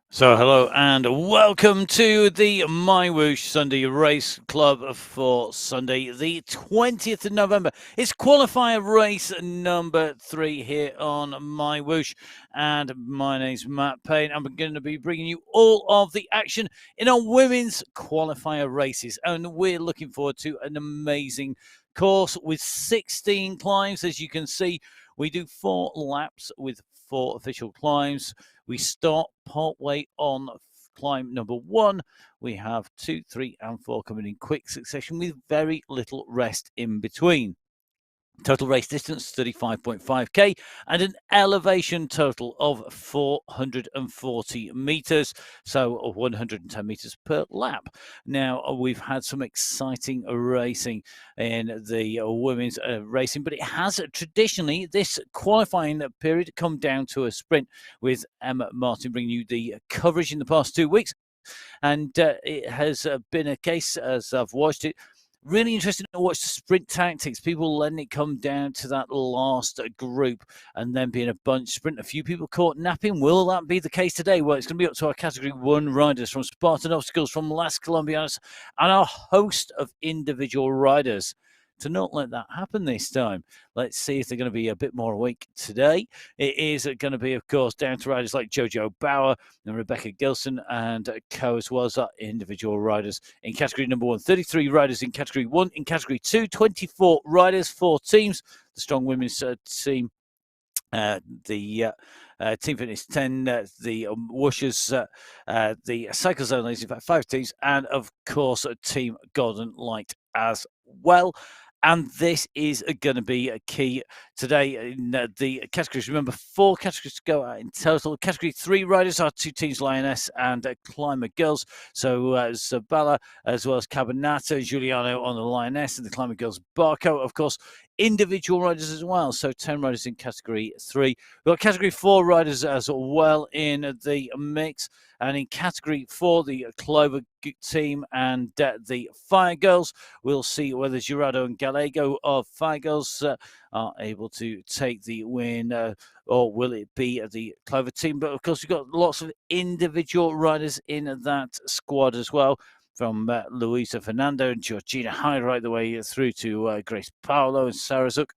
So, hello and welcome to the MyWhoosh Sunday Race Club for Sunday, the 20th of November. It's qualifier race number 3 here on MyWhoosh, and my name's Matt Payne. I'm going to be bringing you all of the action in our women's qualifier races, and we're looking forward to an amazing course with 16 climbs. As you can see, we do 4 laps with 4 official climbs. We start partway on climb number 1. We have 2, 3, and 4 coming in quick succession with very little rest in between. Total race distance 35.5k and an elevation total of 440 meters, so 110 meters per lap. Now, we've had some exciting racing in the women's racing, but it has traditionally, this qualifying period, come down to a sprint, with Emma Martin bringing you the coverage in the past 2 weeks. And it has been a case, as I've watched it, really interesting to watch the sprint tactics. People letting it come down to that last group and then being a bunch sprint. A few people caught napping. Will that be the case today? Well, it's going to be up to our Category 1 riders from Spartan Obstacles, from Las Colombianas, and a host of individual riders to not let that happen this time. Let's see if they're going to be a bit more awake today. It is going to be, of course, down to riders like Jojo Bauer and Rebecca Gilson and co, as well as our individual riders in category number 1. 33 riders in category 1. In category 2, 24 riders, 4 teams. The strong women's team, the Team Fitness 10, the Whooshers, the Cycle Zone ladies, in fact, 5 teams, and of course, Team Golden Light as well. And this is going to be a key today in the categories. Remember, 4 categories to go out in total. Category 3 riders are 2 teams, Lioness and Climber Girls. So Zabala, as well as Cabanata, Giuliano on the Lioness, and the Climber Girls, Barco, of course. Individual riders as well, so 10 riders in category 3. We've got category 4 riders as well in the mix, and in category 4, the Clover team and the Fire Girls. We'll see whether Girardo and Gallego of Fire Girls are able to take the win, or will it be the Clover team? But of course, we've got lots of individual riders in that squad as well, from Luisa Fernando and Georgina Hyde right the way through to Grace Paolo and Sarah Zook.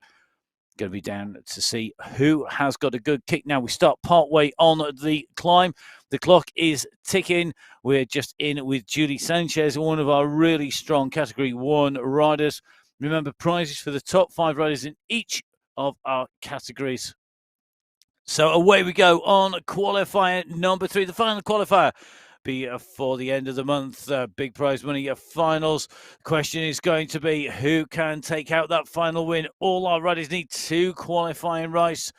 Going to be down to see who has got a good kick. Now we start partway on the climb. The clock is ticking. We're just in with Julie Sanchez, one of our really strong category 1 riders. Remember, prizes for the top 5 riders in each of our categories. So away we go on qualifier number 3, the final qualifier. Be for the end of the month, big prize money finals. The question is going to be, who can take out that final win? All our riders need 2 qualifying rights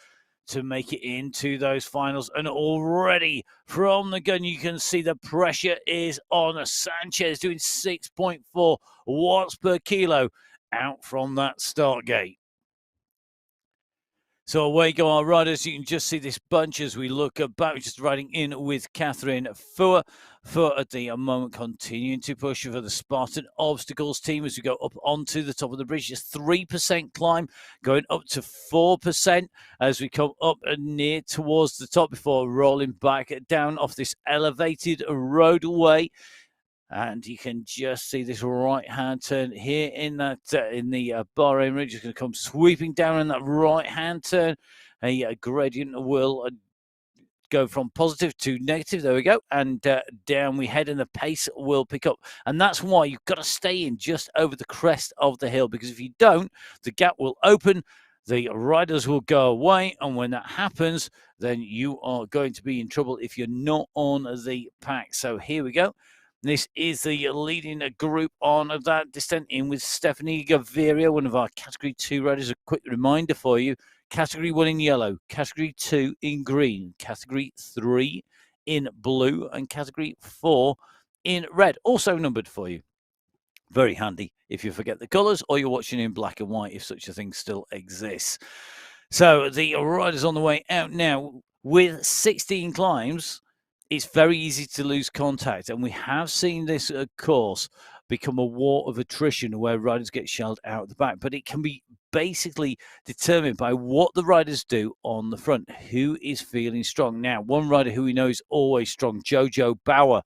to make it into those finals, and already from the gun you can see the pressure is on. Sanchez doing 6.4 watts per kilo out from that start gate. So away go our riders. You can just see this bunch as we look back, just riding in with Catherine Fuhr. Fuhr at the moment continuing to push for the Spartan Obstacles team as we go up onto the top of the bridge. Just 3% climb, going up to 4% as we come up near towards the top before rolling back down off this elevated roadway. And you can just see this right-hand turn here in that in the Bahrain Ridge. It's going to come sweeping down in that right-hand turn. A gradient will go from positive to negative. There we go. And down we head, and the pace will pick up. And that's why you've got to stay in just over the crest of the hill, because if you don't, the gap will open. The riders will go away, and when that happens, then you are going to be in trouble if you're not on the pack. So here we go. This is the leading group on that descent, in with Stephanie Gaviria, one of our Category 2 riders. A quick reminder for you: Category 1 in yellow, Category 2 in green, Category 3 in blue, and Category 4 in red. Also numbered for you. Very handy if you forget the colours, or you're watching in black and white, if such a thing still exists. So the riders on the way out now with 16 climbs. It's very easy to lose contact, and we have seen this course become a war of attrition where riders get shelled out the back, but it can be basically determined by what the riders do on the front, who is feeling strong. Now, one rider who we know is always strong, Jojo Bauer.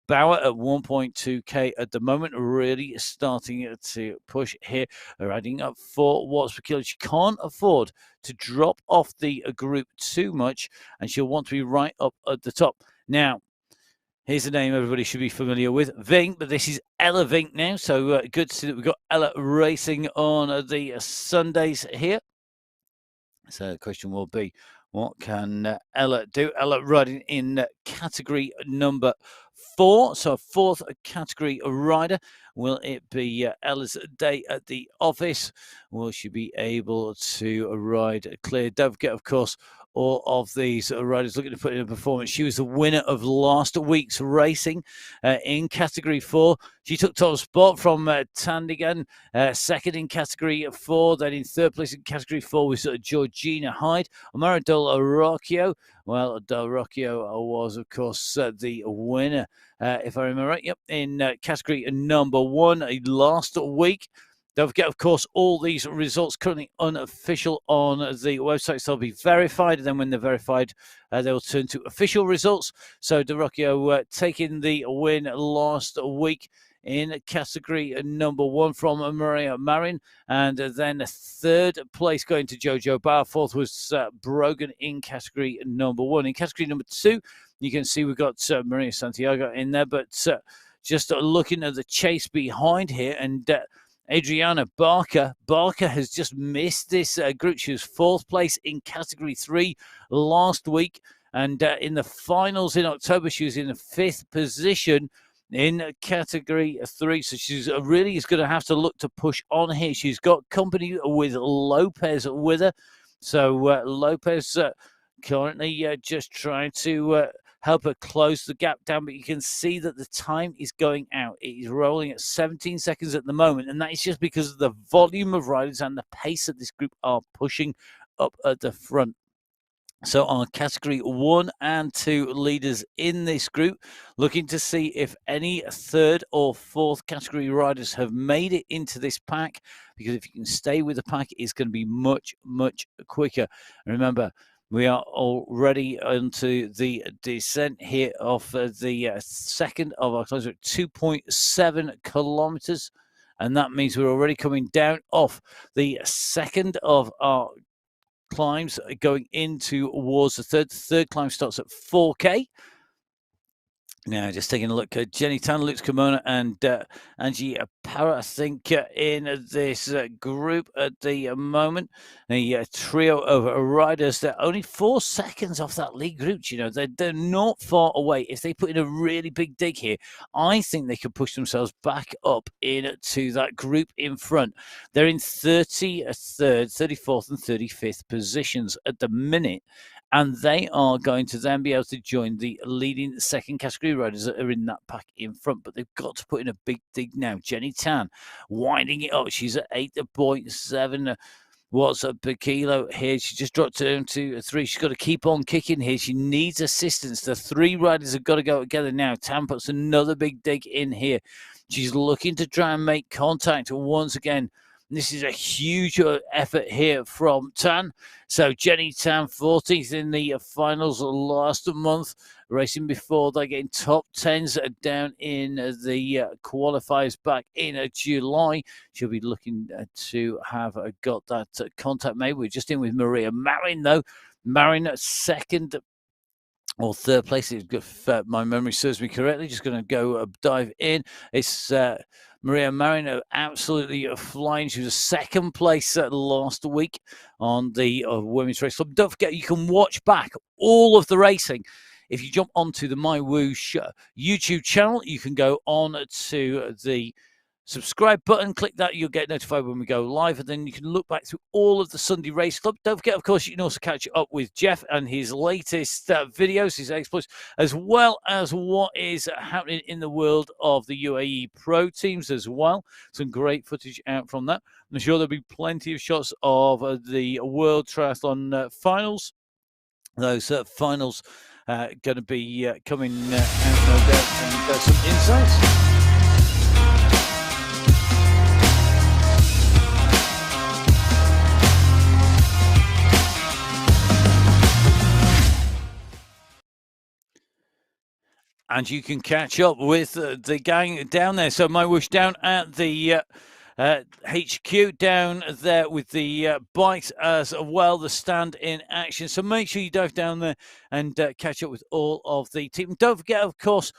Bauer at 1.2k at the moment, really starting to push here, riding up 4 watts per kilo. She can't afford to drop off the group too much, and she'll want to be right up at the top. Now, here's a name everybody should be familiar with, Vink, but this is Ella Vink now. So good to see that we've got Ella racing on the Sundays here. So the question will be, what can Ella do? Ella riding in category number 4, so 4th category rider. Will it be Ella's day at the office? Will she be able to ride clear? Don't forget, of course, all of these riders looking to put in a performance. She was the winner of last week's racing in category 4. She took top spot from Tandigan, second in category 4. Then in third place in category 4 was Georgina Hyde. Amara Del Rocchio. Well, Del Rocchio was, of course, the winner, if I remember right. Yep, in category number 1 last week. Don't forget, of course, all these results currently unofficial on the website. So they'll be verified, and then when they're verified, they will turn to official results. So Del Rocchio taking the win last week in category number 1 from Maria Marin, and then third place going to Jojo Bauer. Fourth was Brogan in category number 1. In category number 2, you can see we've got Maria Santiago in there, but just looking at the chase behind here, and Adriana Barker. Barker has just missed this group. She was 4th place in category 3 last week, and in the finals in October, she was in the 5th position in category 3. So she's really is going to have to look to push on here. She's got company with Lopez with her. So Lopez currently just trying to help her close the gap down, but you can see that the time is going out. It is rolling at 17 seconds at the moment, and that is just because of the volume of riders and the pace that this group are pushing up at the front. So our category 1 and 2 leaders in this group, looking to see if any 3rd or 4th category riders have made it into this pack, because if you can stay with the pack, it's going to be much, much quicker. Remember, we are already onto the descent here of the second of our climbs at 2.7 kilometers. And that means we're already coming down off the second of our climbs going into towards the third. The third climb starts at 4K. Now, just taking a look at Jenny Tan, Luke Kimona, and Angie Parra, I think, in this group at the moment. A trio of riders. They're only 4 seconds off that lead group. You know, they're not far away. If they put in a really big dig here, I think they could push themselves back up into that group in front. They're in 33rd, 34th, and 35th positions at the minute. And they are going to then be able to join the leading second category riders that are in that pack in front. But they've got to put in a big dig now. Jenny Tan winding it up. She's at 8.7 watts per kilo here. She just dropped down to 3. She's got to keep on kicking here. She needs assistance. The 3 riders have got to go together now. Tan puts another big dig in here. She's looking to try and make contact once again. This is a huge effort here from Tan. So Jenny Tan, 14th in the finals last month, racing before they get in top 10s down in the qualifiers back in July. She'll be looking to have got that contact made. We're just in with Maria Marin, though. Marin, second or third place, if my memory serves me correctly. Just going to go dive in. It's Maria Marin, absolutely flying. She was second place last week on the Women's Race Club. Don't forget, you can watch back all of the racing. If you jump onto the MyWhoosh YouTube channel, you can go on to the subscribe button, click that, you'll get notified when we go live, and then you can look back through all of the Sunday Race Club. Don't forget, of course, you can also catch up with Jeff and his latest videos, his exploits, as well as what is happening in the world of the UAE Pro teams as well. Some great footage out from that. I'm sure there'll be plenty of shots of the World Triathlon finals. Those finals going to be coming out, no doubt, and some insights. and you can catch up with the gang down there. So MyWhoosh down at the HQ down there with the bikes as well, the stand in action. So make sure you dive down there and catch up with all of the team. Don't forget, of course,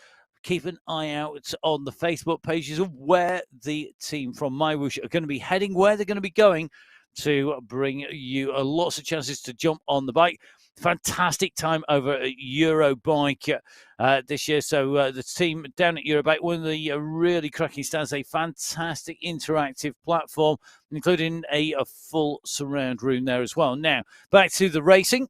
keep an eye out on the Facebook pages of where the team from MyWhoosh are going to be heading, where they're going to be going to bring you lots of chances to jump on the bike. Fantastic time over at Eurobike this year. So the team down at Eurobike, one of the really cracking stands, a fantastic interactive platform, including a full surround room there as well. Now, back to the racing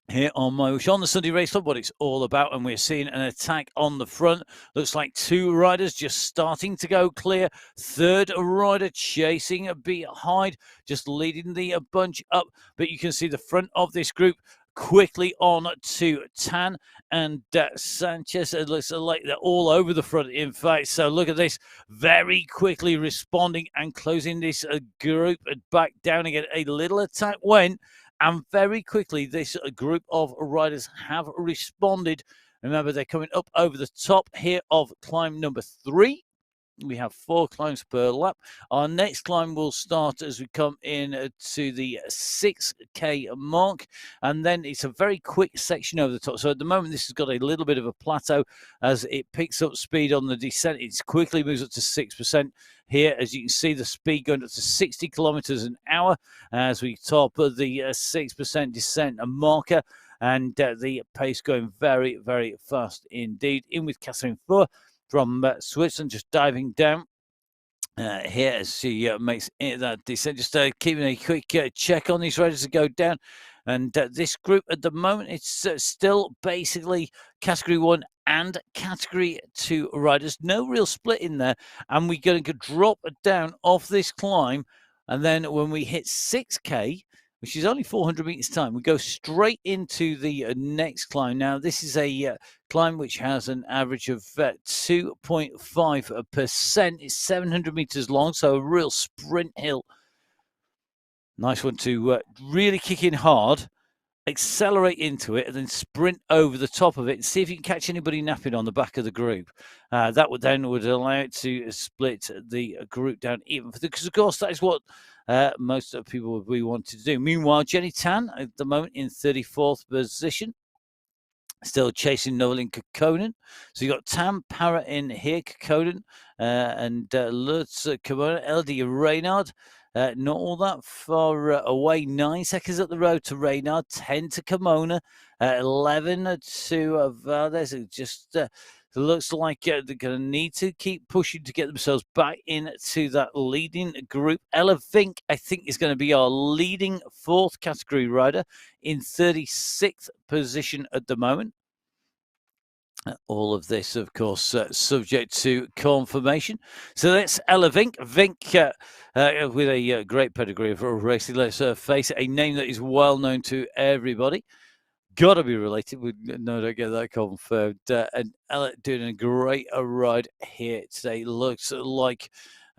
here on MyWhoosh on the Sunday Race Club, what it's all about, and we're seeing an attack on the front. Looks like two riders just starting to go clear. Third rider chasing behind, just leading the bunch up. But you can see the front of this group quickly on to Tan and Sanchez. It looks like they're all over the front, in fact. So look at this, very quickly responding and closing this group back down again. A little attack went, and very quickly, this group of riders have responded. Remember, they're coming up over the top here of climb number 3. We have 4 climbs per lap. Our next climb will start as we come in to the 6K mark, and then it's a very quick section over the top. So at the moment, this has got a little bit of a plateau as it picks up speed on the descent. It quickly moves up to 6% here. As you can see, the speed going up to 60 kilometers an hour as we top of the 6% descent marker, and the pace going very, very fast indeed. In with Catherine Fuhr from Switzerland, just diving down here as she makes that descent. Just keeping a quick check on these riders to go down. And this group at the moment, it's still basically Category 1 and Category 2 riders. No real split in there. And we're going to drop down off this climb. And then when we hit 6K, which is only 400 meters time, we go straight into the next climb. Now, this is a climb which has an average of 2.5%. It's 700 meters long, so a real sprint hill. Nice one to really kick in hard, accelerate into it, and then sprint over the top of it and see if you can catch anybody napping on the back of the group. That would allow it to split the group down even, because of course that is what most of people would be wanting to do. Meanwhile, Jenny Tan at the moment in 34th position, still chasing Nolan Kekkonen. So you got Tam Para in here, Kekkonen, and Lutz Kimona, LD Reynard. Not all that far away. 9 seconds up the road to Reynard, 10 to Kimona, 11 to Valdez. It just looks like they're going to need to keep pushing to get themselves back into that leading group. Ella Vink, I think, is going to be our leading 4th category rider in 36th position at the moment. All of this, of course, subject to confirmation. So that's Ella Vink. Vink with a great pedigree of racing. Let's face it, a name that is well known to everybody. Got to be related. We no doubt get that confirmed. And Ella doing a great ride here today. Looks like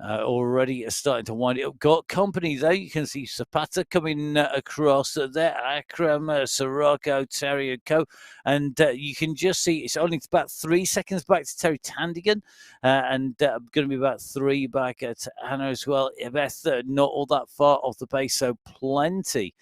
already starting to wind it up. Got company though. You can see Zapata coming across there. Akram, Sirocco, Terry and Co. And you can just see it's only about 3 seconds back to Terry Tandigan, and going to be about 3 back to Anna as well. Beth, not all that far off the pace, so plenty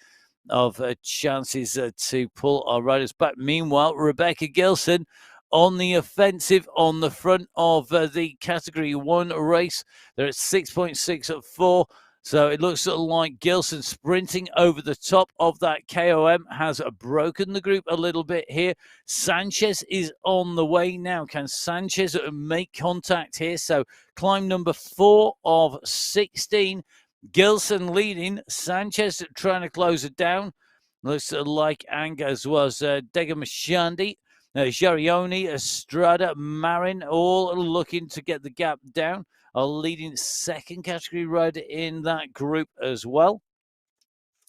of chances to pull our riders back. Meanwhile, Rebecca Gilson on the offensive on the front of the Category 1 race. They're at 6.6 So it looks like Gilson sprinting over the top of that KOM has broken the group a little bit here. Sanchez is on the way now. Can Sanchez make contact here? So climb number 4 of 16. Gilson leading. Sanchez trying to close it down. Looks like Anga as well as Dega Mashandi. Jarioni, Estrada, Marin, all looking to get the gap down. Our leading 2nd category rider in that group as well.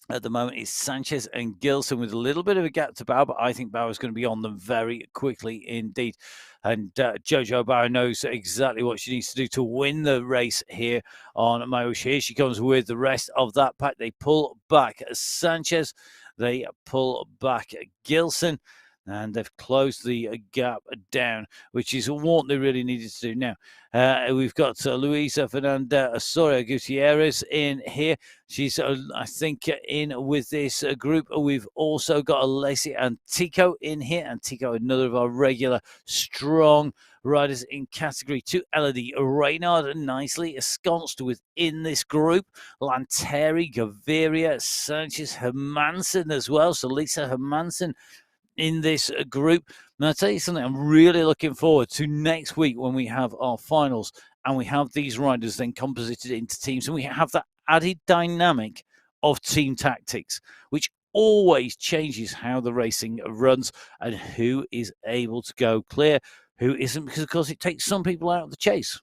At the moment, it's Sanchez and Gilson with a little bit of a gap to Bauer, but I think Bauer's going to be on them very quickly indeed. And Jojo Bauer knows exactly what she needs to do to win the race here on MyWhoosh. Here she comes with the rest of that pack. They pull back Sanchez. They pull back Gilson. and they've closed the gap down, which is what they really needed to do now. We've got Luisa Fernanda Soria Gutierrez in here. She's, I think, in with this group. We've also got Alessia Antico in here. Antico, another of our regular strong riders in category 2. Elodie Reynard, nicely ensconced within this group. Lanteri, Gaviria, Sanchez, Hermansen as well. So Lisa Hermansen in this group. And I'll tell you something, I'm really looking forward to next week when we have our finals and we have these riders then composited into teams, and we have that added dynamic of team tactics, which always changes how the racing runs and who is able to go clear, who isn't, because of course it takes some people out of the chase.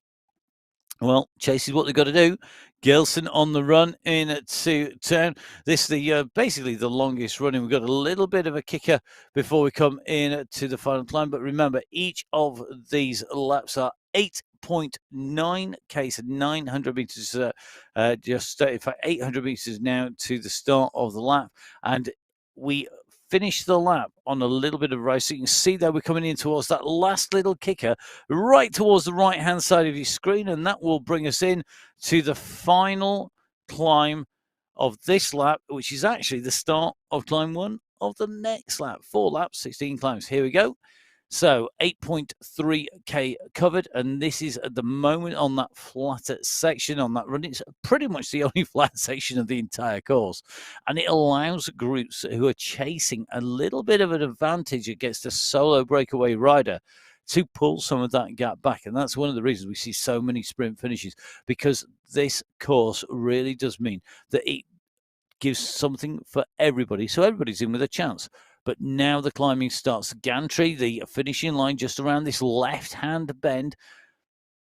Well, chase is what they've got to do. Gilson on the run into turn. This is the basically the longest running. We've got a little bit of a kicker before we come in to the final climb. But remember, each of these laps are 8.9 k, so 900 meters, in fact 800 meters now to the start of the lap, and we finish the lap on a little bit of race. So you can see that we're coming in towards that last little kicker right towards the right hand side of your screen, and that will bring us in to the final climb of this lap, which is actually the start of climb 1 of the next lap. 4 laps, 16 climbs. Here we go. So 8.3k covered, and this is at the moment on that flatter section, on that run. It's pretty much the only flat section of the entire course, and it allows groups who are chasing a little bit of an advantage against a solo breakaway rider to pull some of that gap back. And that's one of the reasons we see so many sprint finishes, because this course really does mean that it gives something for everybody, so everybody's in with a chance. But now the climbing starts. Gantry, the finishing line just around this left-hand bend.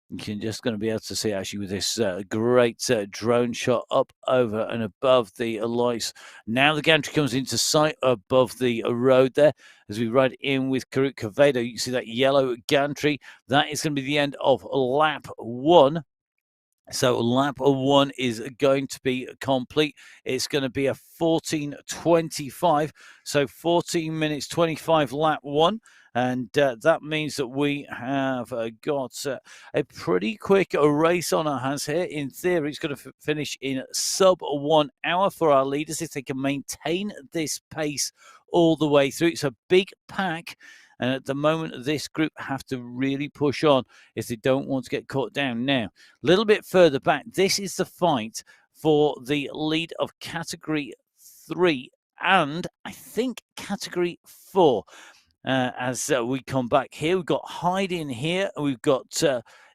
You're just going to be able to see actually with this great drone shot up over and above the lights. Now the gantry comes into sight above the road there as we ride in with Karut Quevedo. You can see that yellow gantry. That is going to be the end of lap 1. So lap 1 is going to be complete. It's going to be a 14:25. So 14 minutes 25 lap 1. And that means that we have got a pretty quick race on our hands here. In theory, it's going to finish in sub 1 hour for our leaders if they can maintain this pace all the way through. It's a big pack. And at the moment, this group have to really push on if they don't want to get caught down. Now, a little bit further back, this is the fight for the lead of Category 3 and I think Category 4. As we come back here, we've got Hyde in here. We've got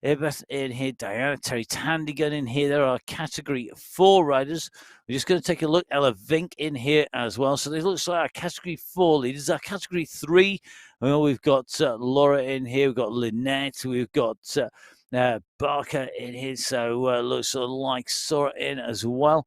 Ibeth in here, Diana Terry Tandigan in here. There are Category 4 riders. We're just going to take a look. Ella Vink in here as well. So this looks like our Category 4 leaders. Our Category 3, well, we've got Laura in here. We've got Lynette. We've got Barker in here. So looks like Sora in as well.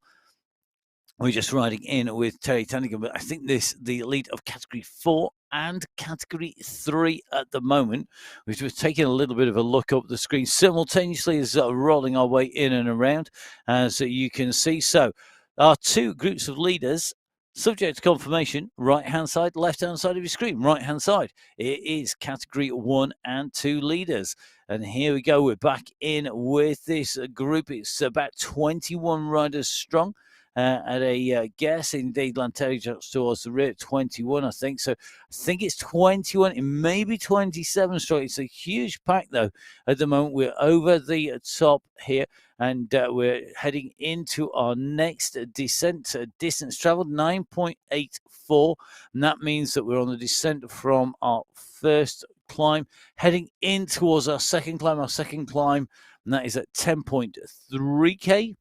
We're just riding in with Terry Tandigan, but I think the lead of Category 4 and Category 3 at the moment. We've taken a little bit of a look up the screen simultaneously as rolling our way in and around, as you can see. So our 2 groups of leaders, subject to confirmation, right-hand side, left-hand side of your screen, right-hand side. It is Category 1 and 2 leaders. And here we go. We're back in with this group. It's about 21 riders strong. At a guess, indeed, Lanteri just towards the rear, 21, I think. So I think it's 21, it may be 27 straight. It's a huge pack, though. At the moment, we're over the top here, and we're heading into our next descent. Distance traveled, 9.84, and that means that we're on the descent from our first climb, heading in towards our second climb. Our second climb, and that is at 10.3k.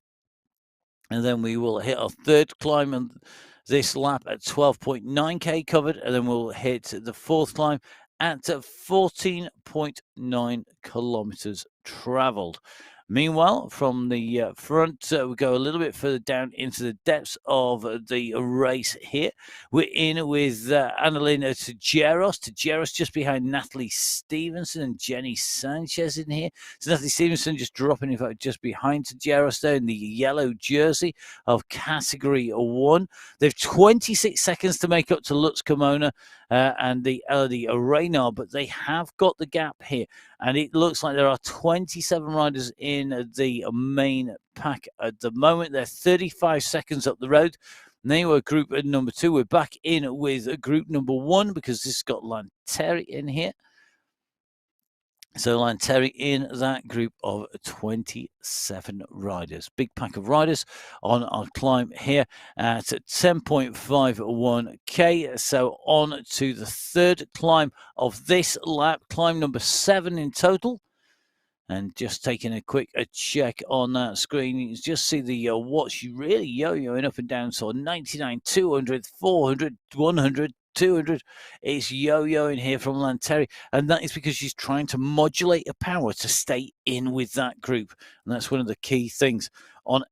And then we will hit our third climb on this lap at 12.9k covered. And then we'll hit the fourth climb at 14.9 kilometers traveled. Meanwhile, from the front, we go a little bit further down into the depths of the race here. We're in with Annalena Tajeros. Tajeros just behind Natalie Stevenson and Jenny Sanchez in here. So Natalie Stevenson just dropping, in fact, just behind Tajeros there in the yellow jersey of Category 1. They've 26 seconds to make up to Lutz Kimona and the Elodie Reynard, but they have got the gap here. And it looks like there are 27 riders in the main pack at the moment. They're 35 seconds up the road. They were group number 2. We're back in with group number 1 because this has got Lanteri in here. So Lanteri in that group of 27 riders. Big pack of riders on our climb here at 10.51k. So on to the third climb of this lap, climb number 7 in total. And just taking a quick check on that screen, you can just see the watch really yo-yoing up and down. So 99, 200, 400, 100, 200. It's yo-yoing here from Lanteri, and that is because she's trying to modulate her power to stay in with that group. And that's one of the key things on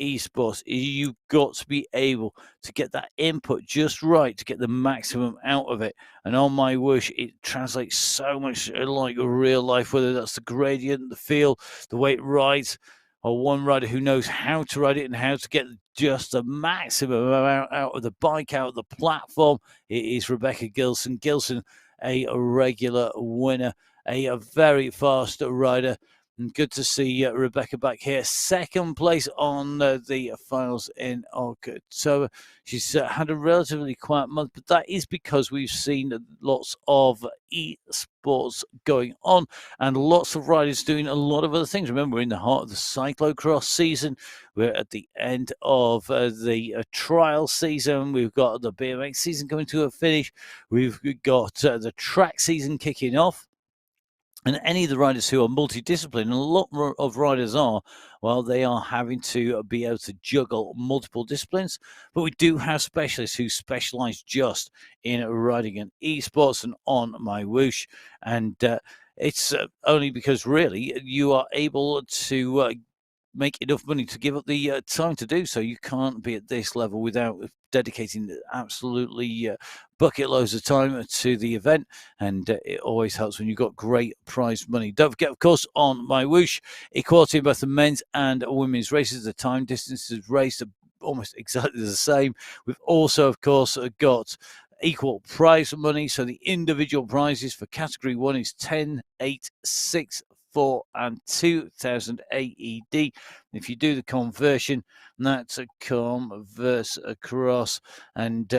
esports. You've got to be able to get that input just right to get the maximum out of it. And on MyWhoosh, it translates so much like real life, whether that's the gradient, the feel, the way it rides, or one rider who knows how to ride it and how to get just the maximum amount out of the bike, out of the platform. It is Rebecca Gilson. Gilson, a regular winner, a very fast rider. And good to see Rebecca back here. Second place on the finals in October. She's had a relatively quiet month, but that is because we've seen lots of esports going on and lots of riders doing a lot of other things. Remember, we're in the heart of the cyclocross season. We're at the end of the trial season. We've got the BMX season coming to a finish. We've got the track season kicking off. And any of the riders who are multidisciplined, and a lot of riders are, well, they are having to be able to juggle multiple disciplines. But we do have specialists who specialize just in riding and esports and on MyWhoosh. And it's only because really you are able to make enough money to give up the time to do so. You can't be at this level without dedicating absolutely bucket loads of time to the event, and it always helps when you've got great prize money. Don't forget, of course, on MyWhoosh, equality in both the men's and women's races. The time distances raced are almost exactly the same. We've also, of course, got equal prize money. So the individual prizes for Category 1 is 10, 8, 6, 4 and 2,000 AED. If you do the conversion, that's a converse across, and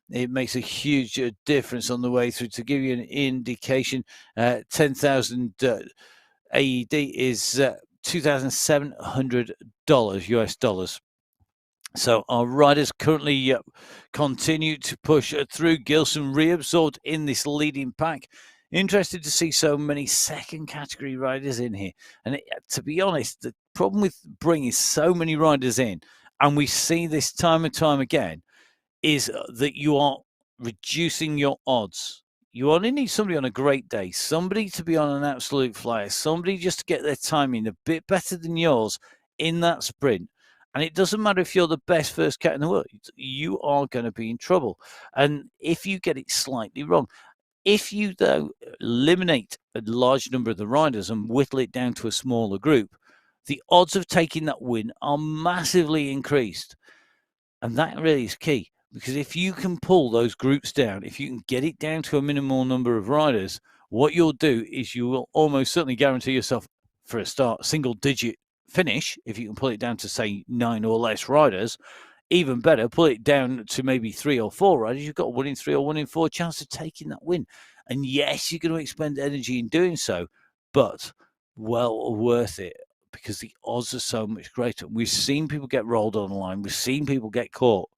it makes a huge difference on the way through. To give you an indication, 10,000 AED is $2,700 US dollars. So our riders currently continue to push through. Gilson reabsorbed in this leading pack. Interested to see so many second category riders in here. And to be honest, the problem with bringing so many riders in, and we see this time and time again, is that you are reducing your odds. You only need somebody on a great day, somebody to be on an absolute flyer, somebody just to get their timing a bit better than yours in that sprint. And it doesn't matter if you're the best first cat in the world, you are going to be in trouble. And if you get it slightly wrong, if you, though, eliminate a large number of the riders and whittle it down to a smaller group, the odds of taking that win are massively increased. And that really is key, because if you can pull those groups down, if you can get it down to a minimal number of riders, what you'll do is you will almost certainly guarantee yourself, for a start, a single-digit finish. If you can pull it down to, say, 9 or less riders, even better, pull it down to maybe 3 or 4 riders, you've got a 1 in 3 or 1 in 4 chance of taking that win. And yes, you're going to expend energy in doing so, but well worth it, because the odds are so much greater. We've seen people get rolled on the line. We've seen people get caught.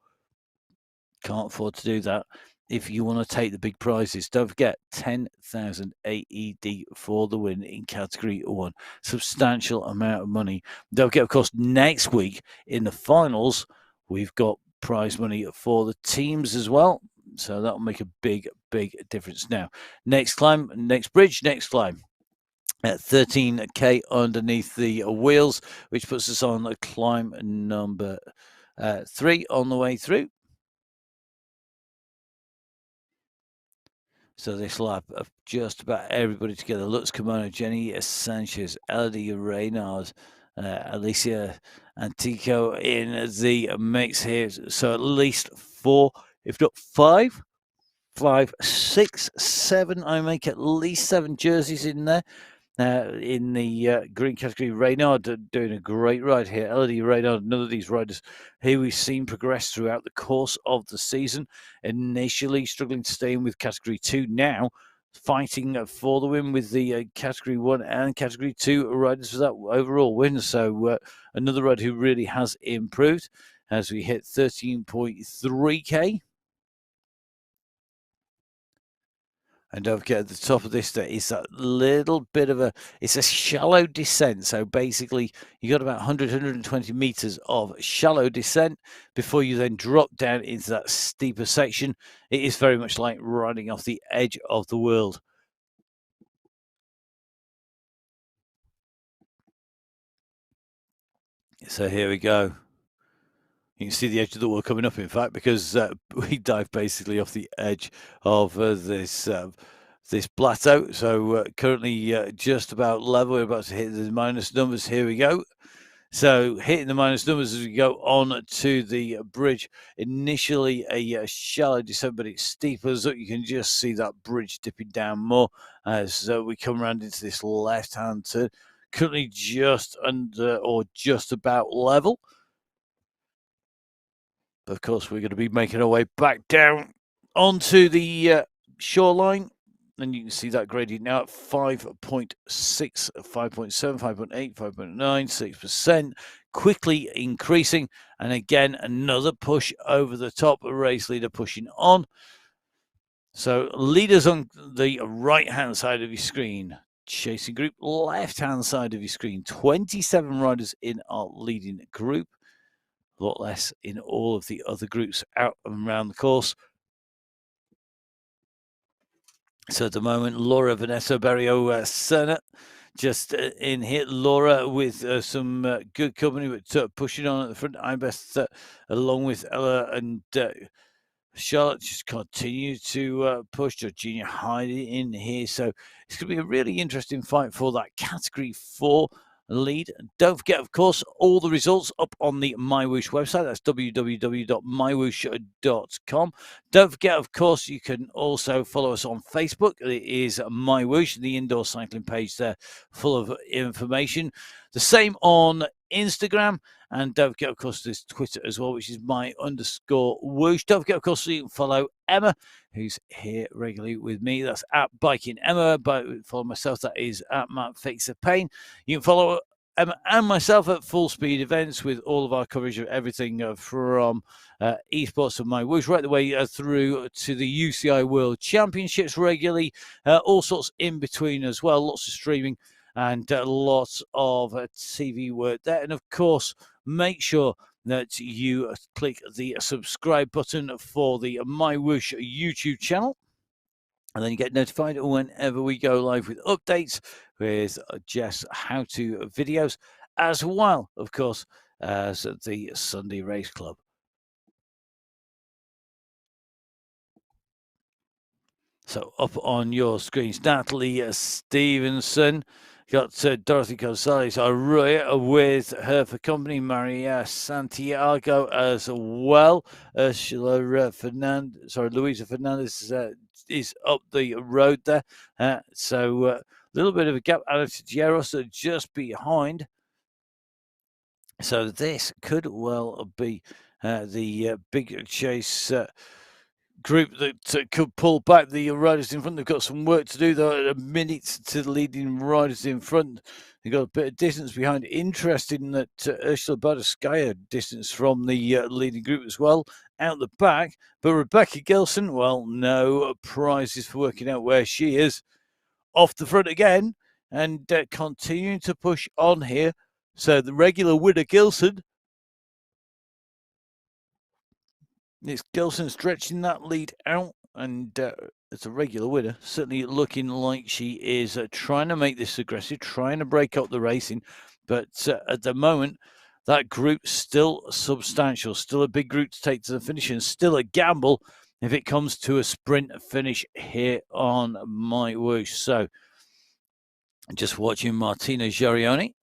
Can't afford to do that if you want to take the big prizes. Don't forget, 10,000 AED for the win in Category 1. Substantial amount of money. Don't forget, of course, next week in the finals, we've got prize money for the teams as well. So that'll make a big, big difference. Now, next climb, next bridge, next climb. at 13k underneath the wheels, which puts us on climb number 3 on the way through. So this lap of just about everybody together. Lutz Kimono, Jenny Sanchez, Elodie Reynard, Alicia Antico in the mix here. So at least 4, if not 5, 6, 7. I make at least 7 jerseys in there. In the green category, Reynard doing a great ride here. Elodie Reynard, another of these riders who we've seen progress throughout the course of the season. Initially struggling to stay in with category 2, now fighting for the win with the category 1 and category 2 riders for that overall win. So another rider who really has improved as we hit 13.3k. And don't forget, at the top of this, there is that little bit of it's a shallow descent. So basically, you got about 100, 120 meters of shallow descent before you then drop down into that steeper section. It is very much like riding off the edge of the world. So here we go. You can see the edge of the world coming up, in fact, because we dive basically off the edge of this plateau. So currently just about level. We're about to hit the minus numbers. Here we go. So hitting the minus numbers as we go on to the bridge. Initially a shallow descent, but it steepens up. You can just see that bridge dipping down more as we come around into this left-hand turn. Currently just under or just about level. Of course, we're going to be making our way back down onto the shoreline. And you can see that gradient now at 5.6, 5.7, 5.8, 5.9, 6%, quickly increasing. And again, another push over the top, a race leader pushing on. So leaders on the right-hand side of your screen, chasing group, left-hand side of your screen, 27 riders in our leading group. A lot less in all of the other groups out and around the course. So at the moment, Laura Vanessa Barrio Serna just in here. Laura with some good company, but pushing on at the front. I'm best along with Ella and Charlotte just continue to push. Georgina Hyde in here. So it's going to be a really interesting fight for that category 4 lead. Don't forget, of course, all the results up on the MyWhoosh website. That's www.mywhoosh.com. Don't forget, of course, you can also follow us on Facebook. It is MyWhoosh, the indoor cycling page there, full of information. The same on Instagram. And don't forget, of course, there's Twitter as well, which is my_whoosh. Don't forget, of course, you can follow Emma, who's here regularly with me. That's at Biking Emma. Follow myself, that is at Matt Fixer Pain. You can follow Emma and myself at Full Speed Events with all of our coverage of everything from esports and MyWhoosh right the way through to the UCI World Championships regularly. All sorts in between as well. Lots of streaming and lots of TV work there. And of course, make sure that you click the subscribe button for the MyWhoosh YouTube channel. And then you get notified whenever we go live with updates with Jess how-to videos, as well, of course, as the Sunday Race Club. So up on your screens, Natalie Stevenson. Got Dorothy Gonzalez Arroyo with her for company, Maria Santiago as well. Luisa Fernandez is up the road there. So a little bit of a gap. Alex Geros just behind. So this could well be the big chase group that could pull back the riders in front. They've got some work to do, though. A minute to the leading riders in front. They've got a bit of distance behind. Interesting that Ursula Badaskaya distance from the leading group as well, out the back. But Rebecca Gilson, well, no prizes for working out where she is. Off the front again and continuing to push on here. So the regular winner, Gilson. It's Gilson stretching that lead out, and as a regular winner, certainly looking like she is trying to make this aggressive, trying to break up the racing. But at the moment, that group's still substantial, still a big group to take to the finish, and still a gamble if it comes to a sprint finish here on MyWhoosh. So just watching Martina Giarioni.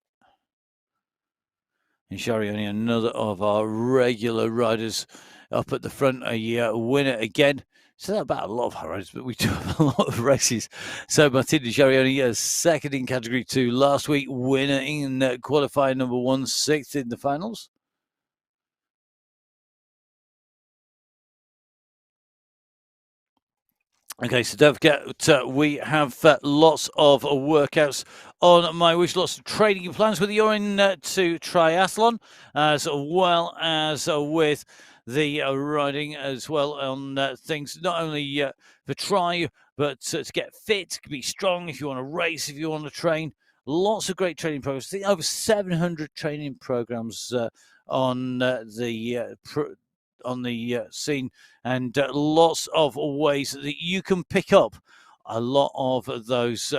And Giarioni, another of our regular riders up at the front, a winner again. So about a lot of our riders, but we do have a lot of races. So Martina Giarioni, second in Category 2 last week, winner in qualifier number 1, sixth in the finals. Okay, so don't forget, we have lots of workouts on MyWhoosh, lots of training plans, whether you're into triathlon, as well as with the riding as well on things, not only for try, but to get fit, to be strong, if you want to race, if you want to train. Lots of great training programs. I think over 700 training programs on the scene, and lots of ways that you can pick up a lot of those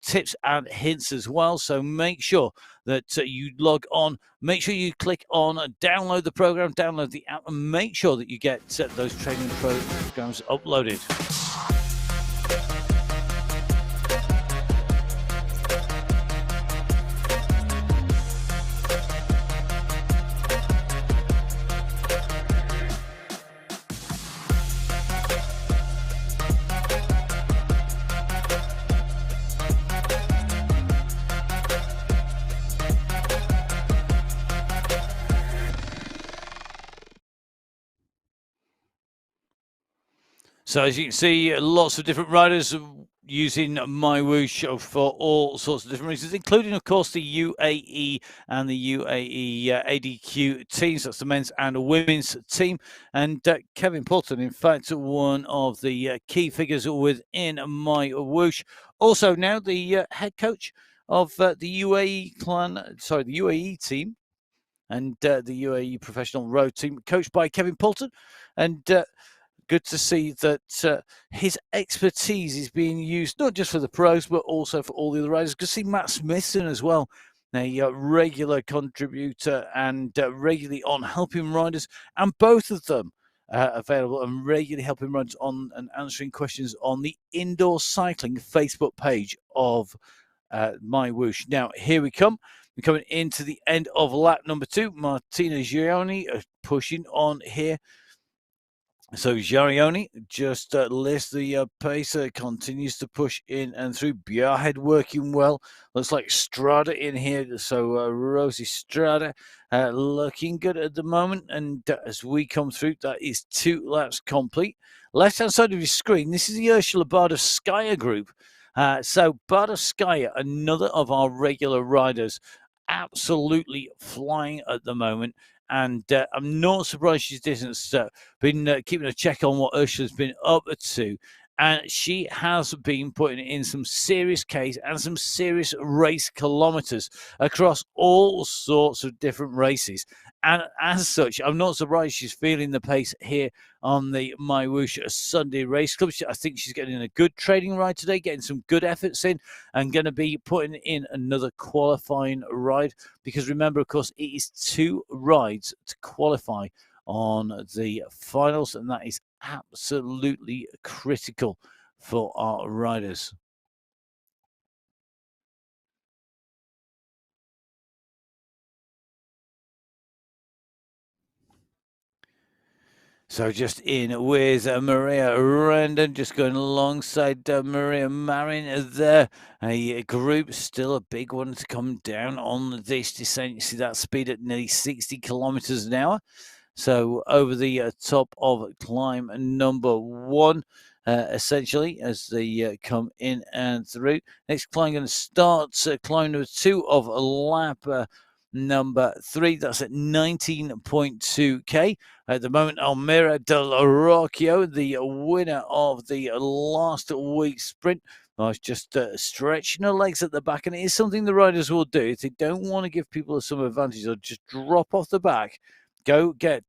tips and hints as well. So make sure that you log on, make sure you click on download the program, download the app, and make sure that you get those training programs uploaded. So as you can see, lots of different riders using MyWhoosh for all sorts of different reasons, including, of course, the UAE and the UAE ADQ teams. That's the men's and women's team. And Kevin Poulton, in fact, one of the key figures within MyWhoosh. Also now the head coach of the UAE the UAE team, and the UAE professional road team, coached by Kevin Poulton. And good to see that his expertise is being used not just for the pros, but also for all the other riders. Good to see Matt Smithson as well, a regular contributor and regularly on helping riders, and both of them available and regularly helping riders on and answering questions on the indoor cycling Facebook page of MyWhoosh. Now, here we come. We're coming into the end of lap number 2. Martina Giarioni pushing on here. So Giarioni just lifts the pace, continues to push in and through. Bjarhead working well. Looks like Strada in here. So Rosie Strada looking good at the moment. And as we come through, that is 2 laps complete. Left-hand side of your screen, this is the Ursula Bardowskaya group. So Bardowskaya, another of our regular riders, absolutely flying at the moment. And I'm not surprised she's been keeping a check on what Ursula's been up to. And she has been putting in some serious Ks and some serious race kilometers across all sorts of different races. And as such, I'm not surprised she's feeling the pace here on the MyWhoosh Sunday Race Club. I think she's getting a good training ride today, getting some good efforts in, and going to be putting in another qualifying ride. Because remember, of course, it is 2 rides to qualify on the finals, and that is absolutely critical for our riders. So just in with Maria Rendon, just going alongside Maria Marin there. A group, still a big one to come down on this descent. You see that speed at nearly 60 kilometers an hour. So over the top of climb number 1, essentially, as they come in and through. Next climb going to start climb number 2 of lap number 3. That's at 19.2k. At the moment, Almira Del Rocchio, the winner of the last week's sprint, was just stretching her legs at the back, and it is something the riders will do if they don't want to give people some advantage. They'll just drop off the back, go get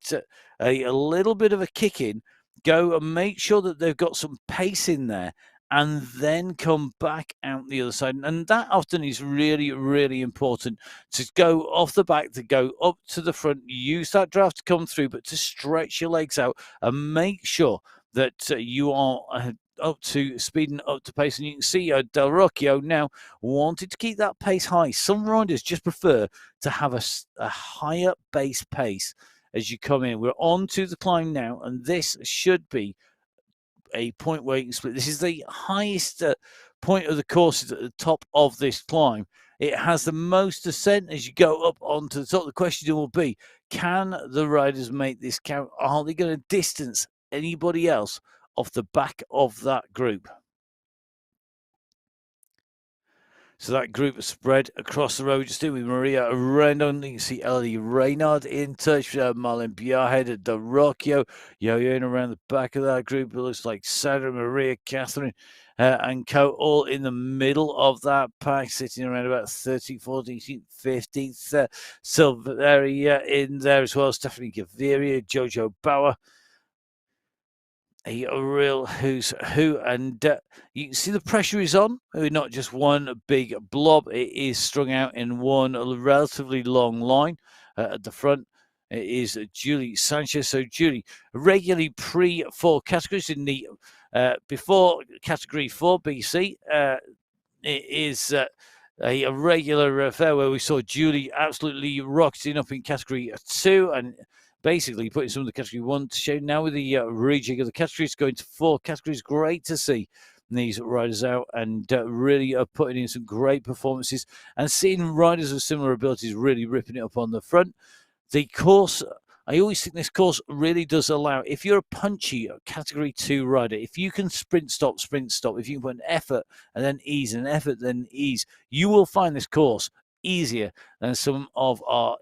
a little bit of a kick in, go and make sure that they've got some pace in there, and then come back out the other side. And that often is really, really important, to go off the back, to go up to the front, use that draft to come through, but to stretch your legs out and make sure that you are up to speed and up to pace. And you can see Del Rocchio now wanted to keep that pace high. Some riders just prefer to have a higher base pace as you come in. We're on to the climb now, and this should be a point where you can split. This is the highest point of the course, at the top of this climb. It has the most ascent as you go up onto the top. The question will be, can the riders make this count? Are they going to distance anybody else off the back of that group? So that group spread across the road, just doing with Maria Rendon. You can see Elodie Reynard in touch with Marlon Biarhead at Del Rocchio. Yo-yoing around the back of that group. It looks like Sandra, Maria, Catherine, and Co. all in the middle of that pack, sitting around about 13th, 14th, 15th. Silveria in there as well. Stephanie Gaviria, Jojo Bauer. A real who's who, and you can see the pressure is on. Not just one big blob, it is strung out in one relatively long line at the front. It is Julie Sanchez. So Julie regularly pre-4 categories in the before category 4 BC. It is a regular affair where we saw Julie absolutely rocketing up in category 2 and basically putting some of the category 1 to show. Now with the rejig of the categories going to 4 categories, great to see these riders out and really are putting in some great performances, and seeing riders of similar abilities really ripping it up on the front. The course, I always think this course really does allow, if you're a punchy category 2 rider, if you can sprint, stop, if you can put an effort and then ease, and effort then ease, you will find this course easier than some of our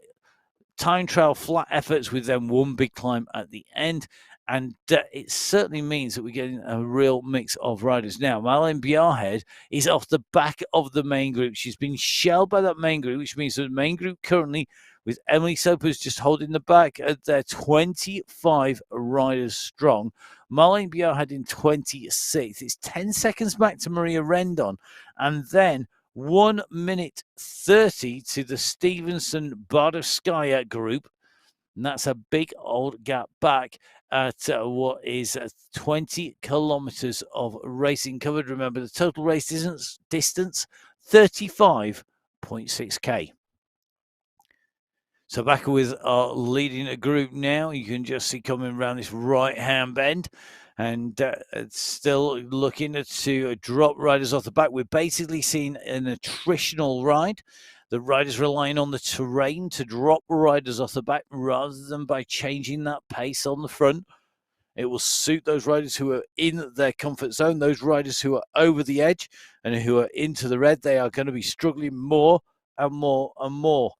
time trial flat efforts with then one big climb at the end. And it certainly means that we're getting a real mix of riders. Now, Marlene Biarhead is off the back of the main group. She's been shelled by that main group, which means that the main group currently, with Emily Sopers just holding the back at their 25 riders strong. Marlene Biarhead in 26th. It's 10 seconds back to Maria Rendon. And then 1 minute 30 to the Stevenson Bardowskaya group. And that's a big old gap back at what is 20 kilometers of racing covered. Remember, the total race distance 35.6k. So back with our leading group now. You can just see coming around this right-hand bend, and it's still looking to drop riders off the back. We're basically seeing an attritional ride. The riders relying on the terrain to drop riders off the back rather than by changing that pace on the front. It will suit those riders who are in their comfort zone. Those riders who are over the edge and who are into the red, they are going to be struggling more and more and more.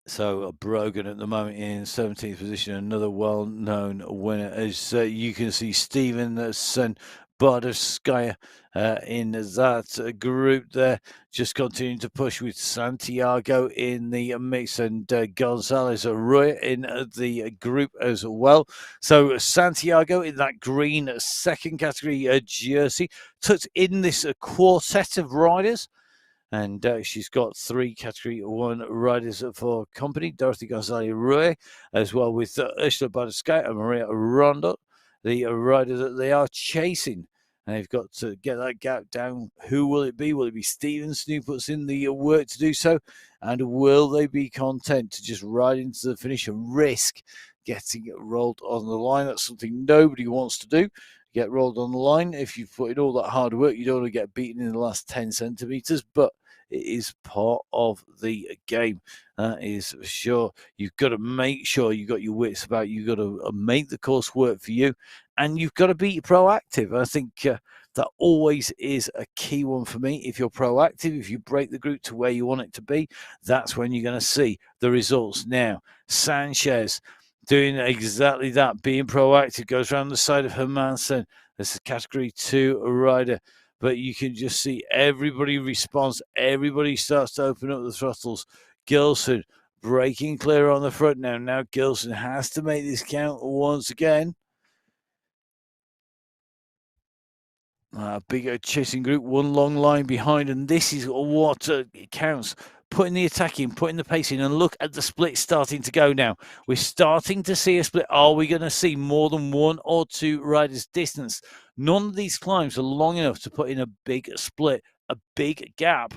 So Brogan at the moment in 17th position, another well-known winner. As you can see, Stevenson Bardowskaya in that group there, just continuing to push with Santiago in the mix, and Gonzalez Arroyo in the group as well. So Santiago in that green second category jersey tucked in this quartet of riders. And she's got 3 category 1 riders for company. Dorothy Gonzalez Rue, as well with Ursula Bardowskaya and Maria Rondo, the rider that they are chasing. And they've got to get that gap down. Who will it be? Will it be Stevenson who puts in the work to do so? And will they be content to just ride into the finish and risk getting rolled on the line? That's something nobody wants to do. Get rolled on the line. If you've put in all that hard work, you don't want to get beaten in the last 10 centimeters, but it is part of the game. That is for sure. You've got to make sure you got your wits about you. You've got to make the course work for you, and you've got to be proactive. I think that always is a key one for me. If you're proactive, if you break the group to where you want it to be, that's when you're going to see the results. Now, Sanchez doing exactly that, being proactive, goes around the side of Hermansen. That's a category 2 rider, but you can just see everybody responds. Everybody starts to open up the throttles. Gilson breaking clear on the front now. Now Gilson has to make this count once again. Bigger chasing group, one long line behind, and this is what counts. Putting the attack in, putting the pace in, and look at the split starting to go now. We're starting to see a split. Are we going to see more than one or two riders distance? None of these climbs are long enough to put in a big split, a big gap,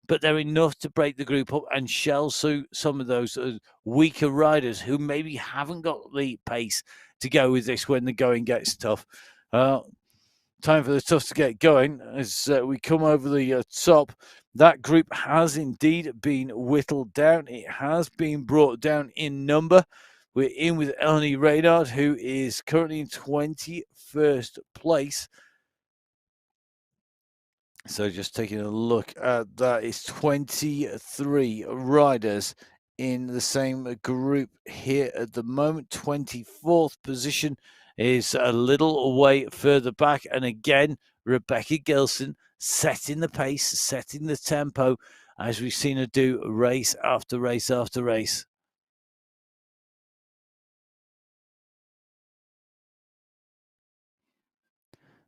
but they're enough to break the group up and shell suit some of those weaker riders who maybe haven't got the pace to go with this when the going gets tough. Time for the toughs to get going as we come over the top. That group has indeed been whittled down. It has been brought down in number. We're in with Eleni Reynard, who is currently in 21st place. So just taking a look at that, it's 23 riders in the same group here at the moment. 24th position is a little way further back. And again, Rebecca Gilson setting the pace, setting the tempo, as we've seen her do race after race after race.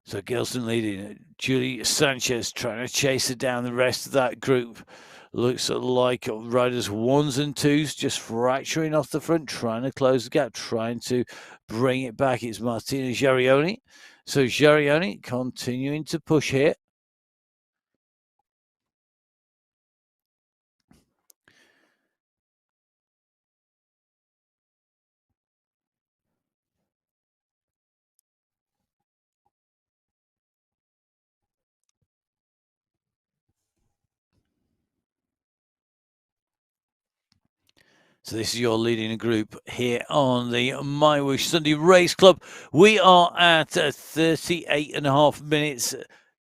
So Gilson leading. Julie Sanchez trying to chase her down. The rest of that group looks like riders ones and twos just fracturing off the front, trying to close the gap, trying to bring it back. It's Martina Giarioni. So Giarioni continuing to push here. So this is your leading group here on the MyWhoosh Sunday Race Club. We are at 38.5 minutes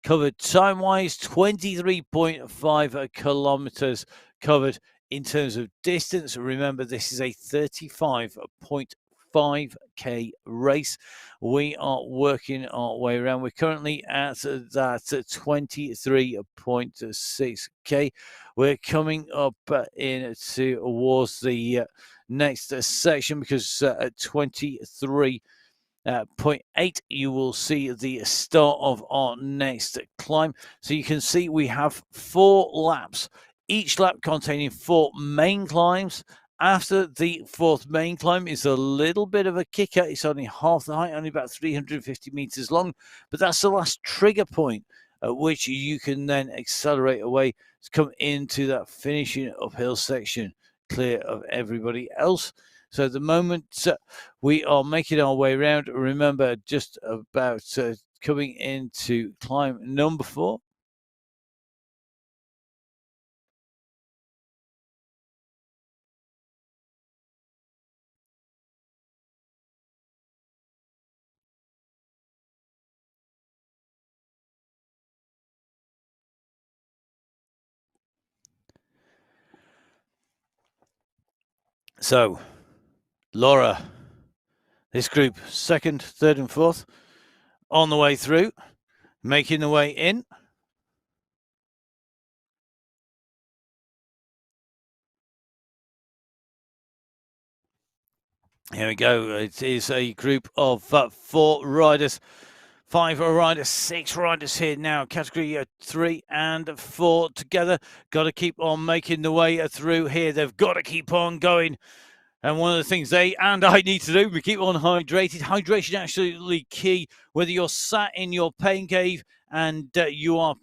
covered time-wise, 23.5 kilometers covered in terms of distance. Remember, this is a 35.5K race. We are working our way around. We're currently at that 23.6K. We're coming up in towards the next section because at 23.8 you will see the start of our next climb. So you can see we have 4 laps, each lap containing 4 main climbs. After the 4th main climb is a little bit of a kicker. It's only half the height, only about 350 meters long, but that's the last trigger point at which you can then accelerate away to come into that finishing uphill section clear of everybody else. So at the moment we are making our way around. Remember, just about coming into climb number 4. So, Laura, this group, 2nd, 3rd, and 4th, on the way through, making the way in. Here we go. It is a group of 4 riders. 5 riders, 6 riders here now. Category 3 and 4 together. Got to keep on making the way through here. They've got to keep on going. And one of the things they and I need to do, we keep on hydrated. Hydration absolutely key. Whether you're sat in your pain cave and you are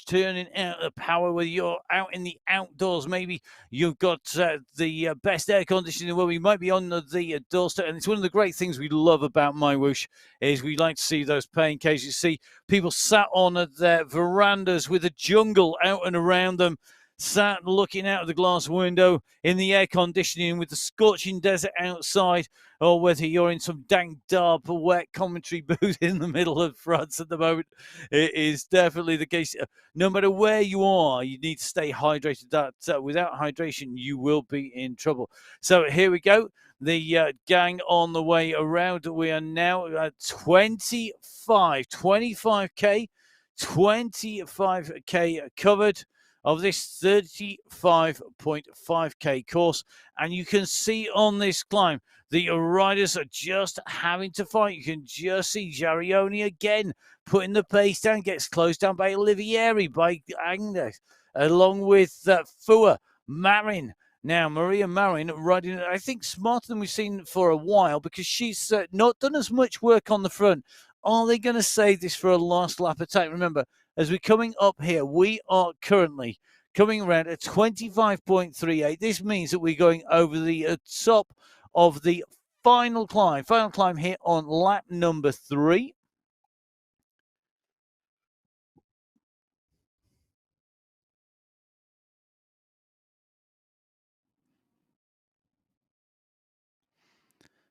turning out the power, whether you're out in the outdoors, maybe you've got the best air conditioning in the world, we might be on the doorstep. And it's one of the great things we love about MyWhoosh is we like to see those pain caves. You see people sat on their verandas with a jungle out and around them, sat looking out of the glass window in the air conditioning with the scorching desert outside, or whether you're in some dank, dark, wet commentary booth in the middle of France at the moment. It is definitely the case. No matter where you are, you need to stay hydrated. That without hydration, you will be in trouble. So here we go. The gang on the way around. We are now at 25K, 25K covered. of this 35.5k course. And you can see on this climb, the riders are just having to fight. You can just see Jarioni again putting the pace down, gets closed down by Olivieri, by Agnes, along with Fua, Marin. Now, Maria Marin riding, I think, smarter than we've seen for a while, because she's not done as much work on the front. Are they going to save this for a last lap attack? Remember, as we're coming up here, we are currently coming around at 25.38. This means that we're going over the top of the final climb here on lap number 3.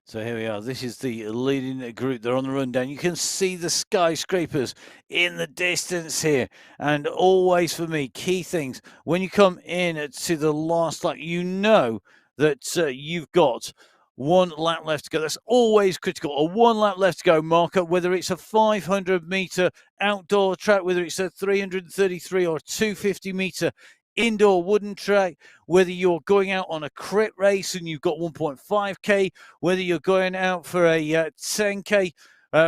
So here we are. This is the leading group. They're on the rundown. You can see the skyscrapers in the distance here. And always for me, key things, when you come in to the last lap, you know that you've got 1 lap left to go. That's always critical. A 1 lap left to go marker, whether it's a 500-meter outdoor track, whether it's a 333 or 250-meter indoor wooden track, whether you're going out on a crit race and you've got 1.5k, whether you're going out for a 10k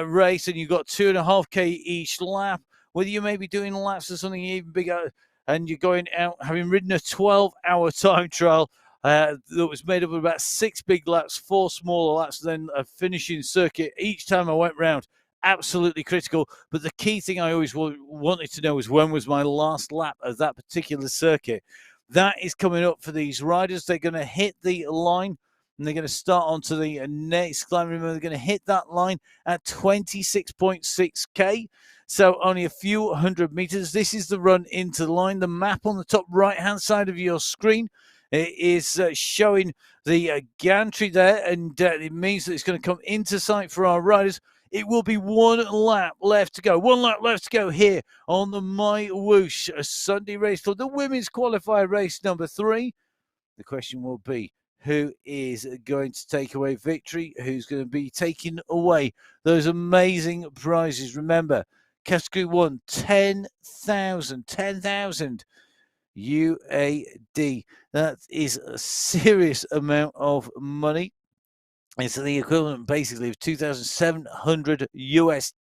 race and you've got 2.5k each lap, whether you may be doing laps or something even bigger and you're going out having ridden a 12-hour time trial that was made up of about 6 big laps, 4 smaller laps, then a finishing circuit each time I went round. Absolutely critical. But the key thing I always wanted to know was, when was my last lap of that particular circuit? That is coming up for these riders. They're going to hit the line and they're going to start onto the next climb. Remember, they're going to hit that line at 26.6k. So only a few hundred meters. This is the run into the line. The map on the top right-hand side of your screen is showing the gantry there, and it means that it's going to come into sight for our riders. It will be 1 lap left to go. 1 lap left to go here on the MyWhoosh Sunday Race Club, the women's qualifier race number 3. The question will be, who is going to take away victory? Who's going to be taking away those amazing prizes? Remember, category 1, 10,000 UAD. That is a serious amount of money. It's the equivalent basically of $2,700 US,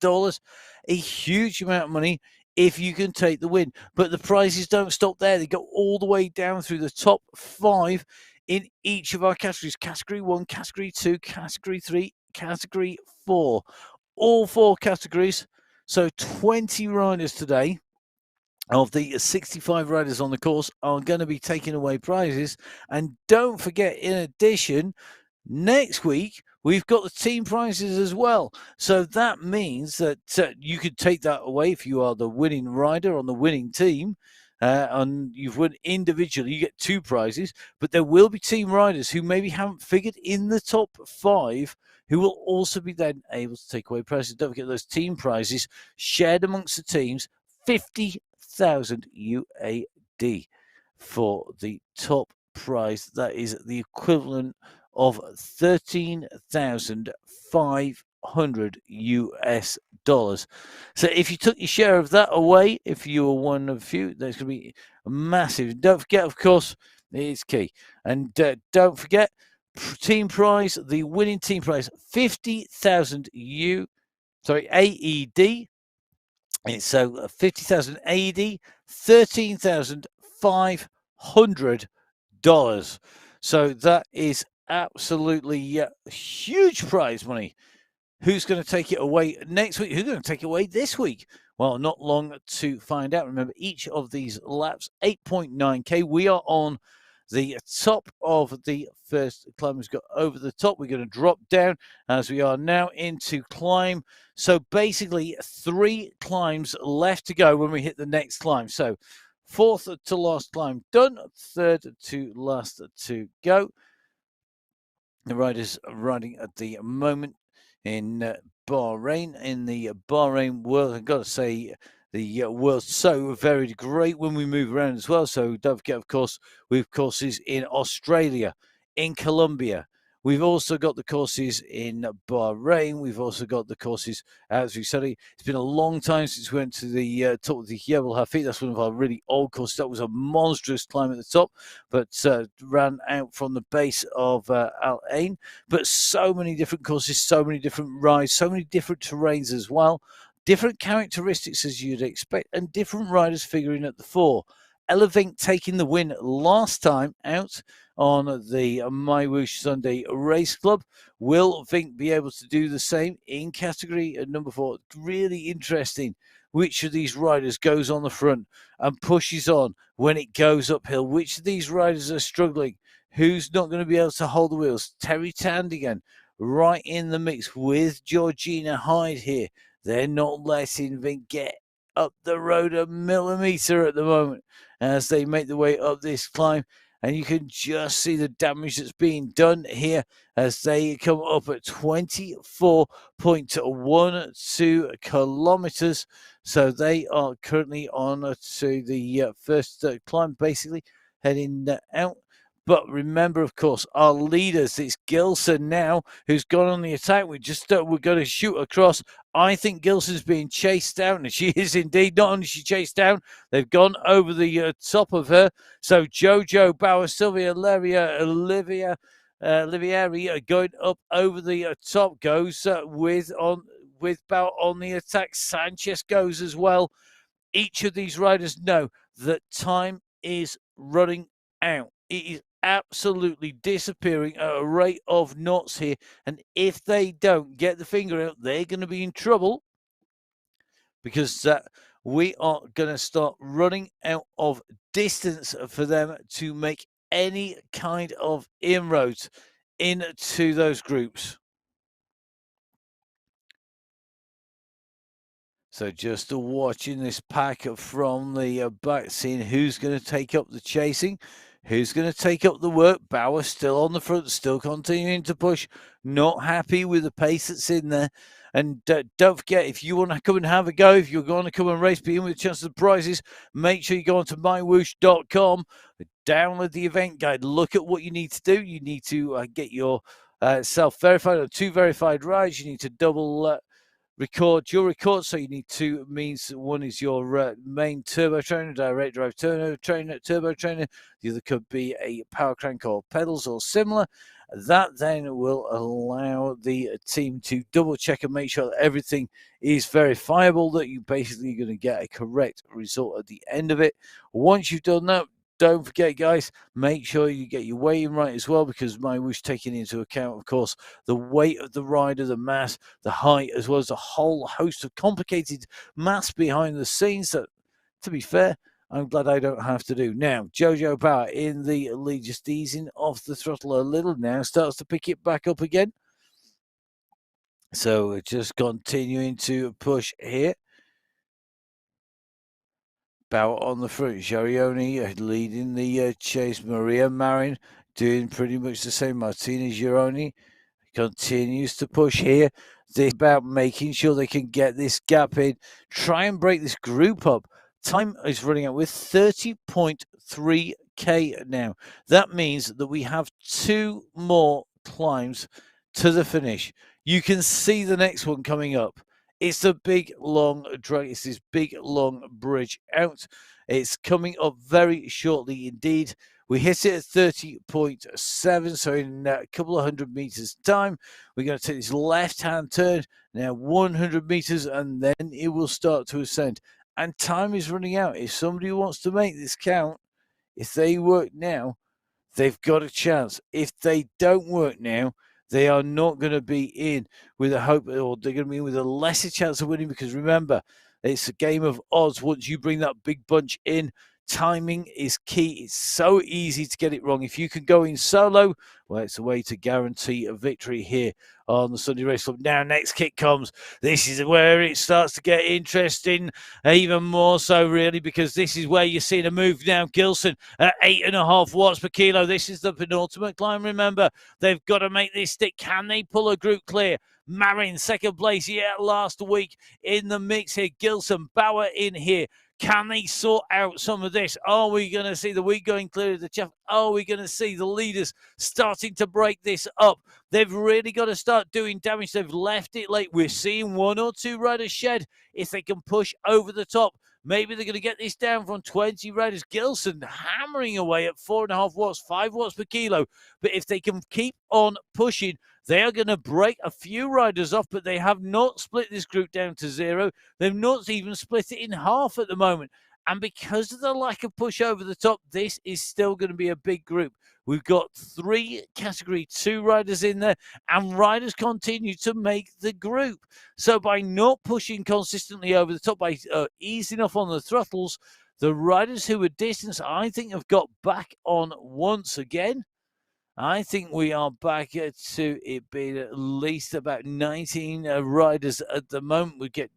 a huge amount of money if you can take the win. But the prizes don't stop there. They go all the way down through the top 5 in each of our categories. Category 1, Category 2, Category 3, Category 4. All 4 categories. So 20 riders today of the 65 riders on the course are going to be taking away prizes. And don't forget, in addition, next week, we've got the team prizes as well. So that means that you could take that away if you are the winning rider on the winning team. And you've won individually, you get 2 prizes. But there will be team riders who maybe haven't figured in the top 5 who will also be then able to take away prizes. Don't forget those team prizes shared amongst the teams, 50,000 UAD for the top prize. That is the equivalent of 13,500 US dollars. So if you took your share of that away, if you were one of a few, there's going to be massive. Don't forget, of course, it's key. And don't forget, team prize, the winning team prize, 50,000 AED. It's so 50,000 AED, $13,500. So that is absolutely huge prize money. Who's going to take it away next week? Who's going to take it away this week? Well, not long to find out. Remember, each of these laps, 8.9k. We are on the top of the first climb. We've got over the top. We're going to drop down as we are now into climb. So basically 3 climbs left to go when we hit the next climb. So 4th to last climb done, 3rd to last to go. The riders are riding at the moment in Bahrain, in the Bahrain world. I've got to say, the world's so very great when we move around as well. So don't forget, of course, we have courses in Australia, in Colombia, We've also got the courses in Bahrain. We've also got the courses as we said. It's been a long time since we went to the top of the Jebel Hafid. That's one of our really old courses. That was a monstrous climb at the top, but ran out from the base of Al Ain. But so many different courses, so many different rides, so many different terrains as well. Different characteristics as you'd expect, and different riders figuring at the fore. Elevink taking the win last time out on the MyWhoosh Sunday Race Club. Will Vink be able to do the same in category number 4? Really interesting which of these riders goes on the front and pushes on when it goes uphill. Which of these riders are struggling? Who's not going to be able to hold the wheels? Terry Tandigan right in the mix with Georgina Hyde here. They're not letting Vink get up the road a millimetre at the moment as they make their way up this climb. And you can just see the damage that's being done here as they come up at 24.12 kilometers. So they are currently on to the first climb, basically heading out. But remember, of course, our leaders, it's Gilson now who's gone on the attack. We're going to shoot across. I think Gilson's being chased down, and she is indeed. Not only is she chased down, they've gone over the top of her. So Jojo Bauer, Sylvia Leria, Olivia Livieri going up over the top goes with Bauer on the attack. Sanchez goes as well. Each of these riders know that time is running out. It is absolutely disappearing at a rate of knots here. And if they don't get the finger out, they're going to be in trouble because we are going to start running out of distance for them to make any kind of inroads into those groups. So just watching this pack from the back, seeing who's going to take up the chasing, who's going to take up the work. Bauer still on the front, still continuing to push, not happy with the pace that's in there. And don't forget, if you want to come and have a go, if you're going to come and race, be in with a chance of prizes, make sure you go onto mywhoosh.com, download the event guide, look at what you need to do. You need to get your self-verified or 2 verified rides. You need to double record your record. So you need 2 means. One is your main turbo trainer, direct drive turbo trainer. The other could be a power crank or pedals or similar. That then will allow the team to double check and make sure that everything is verifiable, that you basically going to get a correct result at the end of it. Once you've done that, don't forget, guys, make sure you get your weighing right as well, because MyWhoosh taking into account, of course, the weight of the rider, the mass, the height, as well as a whole host of complicated maths behind the scenes that, to be fair, I'm glad I don't have to do. Now, Jojo Bauer in the lead, just easing off the throttle a little now, starts to pick it back up again. So just continuing to push here. Bauer on the front, Giorioni leading the chase. Maria Marin doing pretty much the same. Martina Gioroni continues to push here. This about making sure they can get this gap in, try and break this group up. Time is running out with 30.3k now. That means that we have 2 more climbs to the finish. You can see the next one coming up. It's a big, long drag. It's this big, long bridge out. It's coming up very shortly indeed. We hit it at 30.7, so in a couple of 100 meters time, we're going to take this left-hand turn, now 100 meters, and then it will start to ascend. And time is running out. If somebody wants to make this count, if they work now, they've got a chance. If they don't work now, they are not going to be in with a hope, or they're going to be in with a lesser chance of winning, because remember, it's a game of odds. Once you bring that big bunch in, timing is key. It's so easy to get it wrong. If you can go in solo, well, it's a way to guarantee a victory here on the Sunday Race Club. Now, next kick comes. This is where it starts to get interesting, even more so, really, because this is where you're seeing a move now. Gilson at 8.5 watts per kilo. This is the penultimate climb. Remember, they've got to make this stick. Can they pull a group clear? Marin, second place, last week in the mix here. Gilson, Bauer in here. Can they sort out some of this? Are we going to see the wheat going clear of the chaff? Are we going to see the leaders starting to break this up? They've really got to start doing damage. They've left it late. We're seeing one or two riders shed. If they can push over the top, maybe they're going to get this down from 20 riders. Gilson hammering away at 4.5 watts, 5 watts per kilo. But if they can keep on pushing, they are going to break a few riders off, but they have not split this group down to 0. They've not even split it in half at the moment. And because of the lack of push over the top, this is still going to be a big group. We've got 3 Category 2 riders in there, and riders continue to make the group. So by not pushing consistently over the top, by easing off on the throttles, the riders who were distanced, I think, have got back on once again. I think we are back to it being at least about 19 riders at the moment. We get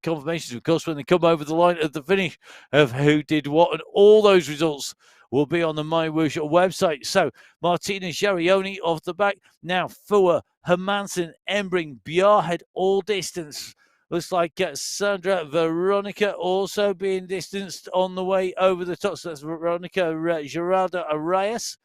confirmations, of course, when they come over the line at the finish of who did what, and all those results will be on the MyWhoosh website. So Martina Jarioni off the back. Now Fua, Hermansen, Embring, Bjarhead, all distance. Looks like Sandra Veronica also being distanced on the way over the top. So that's Veronica Geraldo Arias.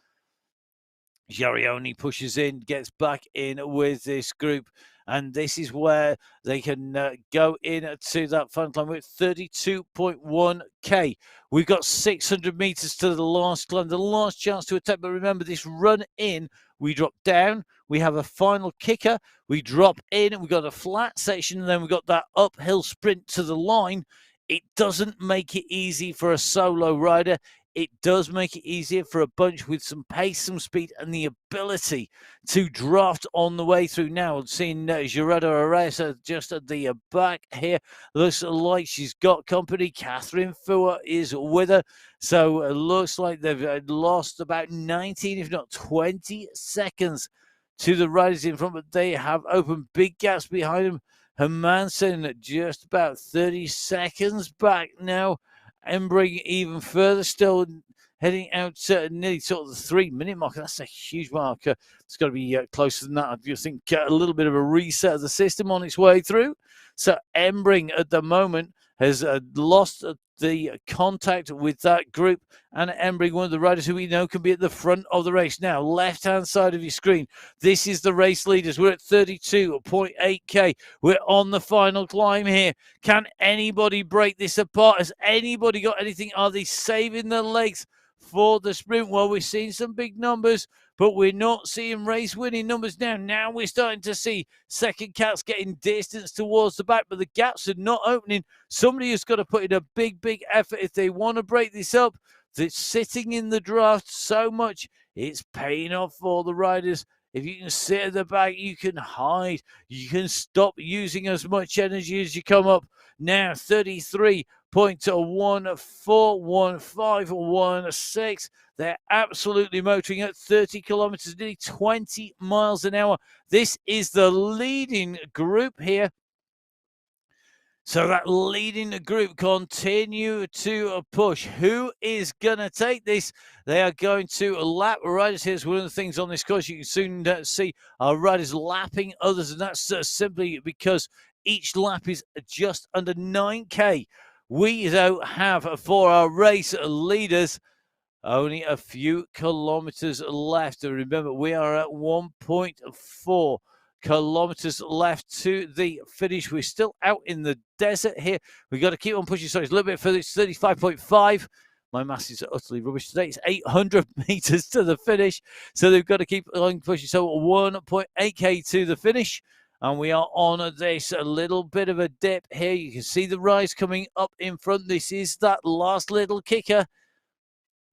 Jarioni pushes in, gets back in with this group, and this is where they can go in to that fun climb with 32.1k. We've got 600 meters to the last climb, the last chance to attack. But remember, this run in, we drop down, we have a final kicker, we drop in, and we've got a flat section, and then we've got that uphill sprint to the line. It doesn't make it easy for a solo rider. It does make it easier for a bunch with some pace, some speed, and the ability to draft on the way through. Now, seeing Gerardo Areza just at the back here. Looks like she's got company. Catherine Fua is with her. So it looks like they've lost about 19, if not 20 seconds to the riders in front, but they have opened big gaps behind them. Hermansen just about 30 seconds back now. Embring even further, still heading out nearly sort of the 3-minute marker. That's a huge marker. It's got to be closer than that. I just think a little bit of a reset of the system on its way through. So Embring at the moment has lost the contact with that group, and Embring, one of the riders who we know can be at the front of the race. Now, left-hand side of your screen, this is the race leaders. We're at 32.8k. We're on the final climb here. Can anybody break this apart? Has anybody got anything? Are they saving their legs for the sprint? Well, we're seeing some big numbers, but we're not seeing race-winning numbers now. Now we're starting to see second cats getting distance towards the back, but the gaps are not opening. Somebody has got to put in a big effort if they want to break this up. That's sitting in the draft so much, it's paying off for the riders. If you can sit at the back, you can hide. You can stop using as much energy as you come up. Now, 33.141516. They're absolutely motoring at 30 kilometers, nearly 20 miles an hour. This is the leading group here. So that leading group continue to push. Who is going to take this? They are going to lap riders. Here's one of the things on this course. You can soon see our riders lapping others, and that's simply because each lap is just under 9k. We, though, have for our race leaders only a few kilometers left. And remember, we are at 1.4 kilometers left to the finish. We're still out in the desert here. We've got to keep on pushing. So it's a little bit further. It's 35.5. My maths is utterly rubbish today. It's 800 meters to the finish. So they've got to keep on pushing. So 1.8k to the finish. And we are on this a little bit of a dip here. You can see the rise coming up in front. This is that last little kicker.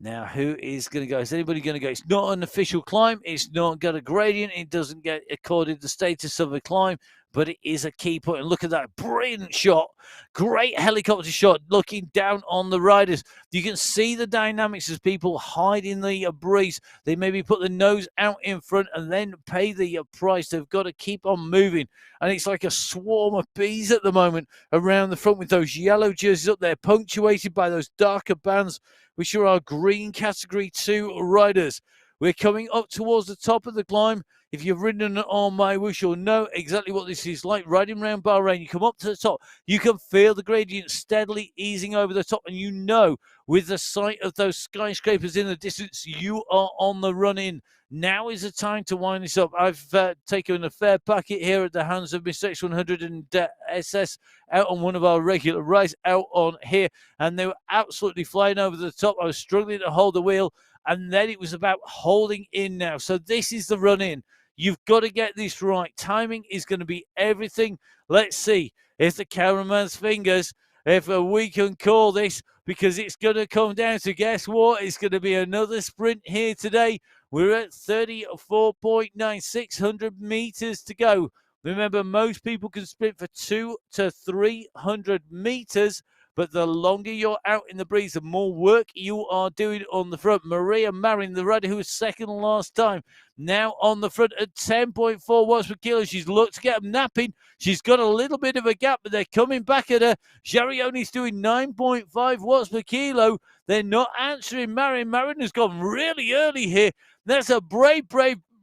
Now, who is going to go? Is anybody going to go? It's not an official climb. It's not got a gradient. It doesn't get according to the status of a climb, but it is a key point. And look at that brilliant shot. Great helicopter shot looking down on the riders. You can see the dynamics as people hide in the breeze. They maybe put the nose out in front and then pay the price. They've got to keep on moving. And it's like a swarm of bees at the moment around the front with those yellow jerseys up there, punctuated by those darker bands, which are our green category 2 riders. We're coming up towards the top of the climb. If you've ridden on MyWhoosh, you'll know exactly what this is like. Riding around Bahrain, you come up to the top, you can feel the gradient steadily easing over the top, and you know with the sight of those skyscrapers in the distance, you are on the run in. Now is the time to wind this up. I've taken a fair packet here at the hands of Mr. X100 and SS out on one of our regular rides out on here, and they were absolutely flying over the top. I was struggling to hold the wheel, and then it was about holding in now. So this is the run in. You've got to get this right. Timing is going to be everything. Let's see if the cameraman's fingers, if we can call this, because it's going to come down to, guess what? It's going to be another sprint here today. We're at 34.9600 meters to go. Remember, most people can sprint for 200 to 300 meters, but the longer you're out in the breeze, the more work you are doing on the front. Maria Marin, the rider who was second last time, now on the front at 10.4 watts per kilo. She's looked to get them napping. She's got a little bit of a gap, but they're coming back at her. Jarioni's doing 9.5 watts per kilo. They're not answering Marin. Marin has gone really early here. That's a brave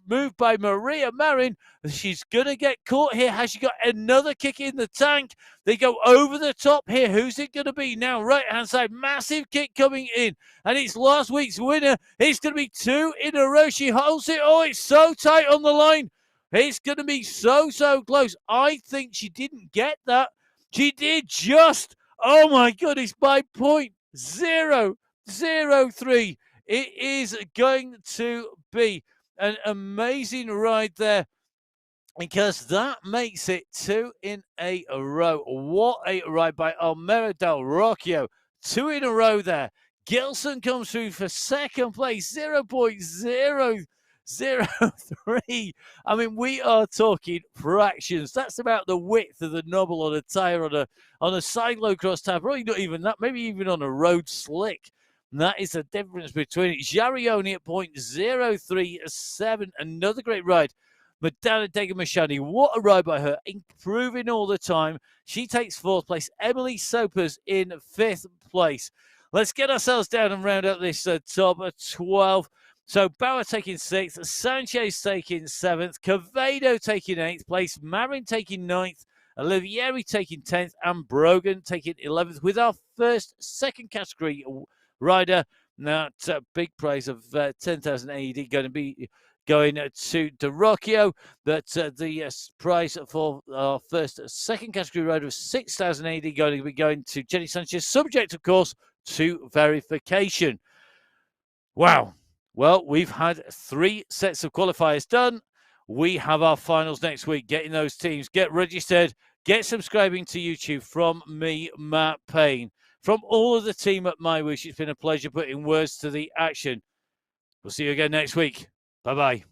move by Maria Marin. She's going to get caught here. Has she got another kick in the tank? They go over the top here. Who's it going to be now? Right-hand side, massive kick coming in. And it's last week's winner. It's going to be two in a row. She holds it. Oh, it's so tight on the line. It's going to be so close. I think she didn't get that. She did just. Oh, my goodness, by 0.003. It is going to be an amazing ride there, because that makes it two in a row. What a ride by Almera del Rocchio. Two in a row there. Gilson comes through for second place, 0.003. I mean, we are talking fractions. That's about the width of the knobble on a tire on a cyclocross tire. Probably not even that, maybe even on a road slick. And that is the difference between it. Jarioni at 0.037. Another great ride. Madonna Degamashani, what a ride by her. Improving all the time. She takes fourth place. Emily Sopers in fifth place. Let's get ourselves down and round up this top of 12. So Bauer taking sixth. Sanchez taking seventh. Cavedo taking eighth place. Marin taking ninth. Olivieri taking 10th. And Brogan taking 11th with our second category rider. Now, big prize of 10,000 AED going to be going to Rocchio. But the prize for our second category rider of 6,000 AED going to be going to Jenny Sanchez, subject, of course, to verification. Wow. Well, we've had 3 sets of qualifiers done. We have our finals next week. Get in those teams, get registered, get subscribing to YouTube from me, Matt Payne. From all of the team at MyWhoosh, it's been a pleasure putting words to the action. We'll see you again next week. Bye-bye.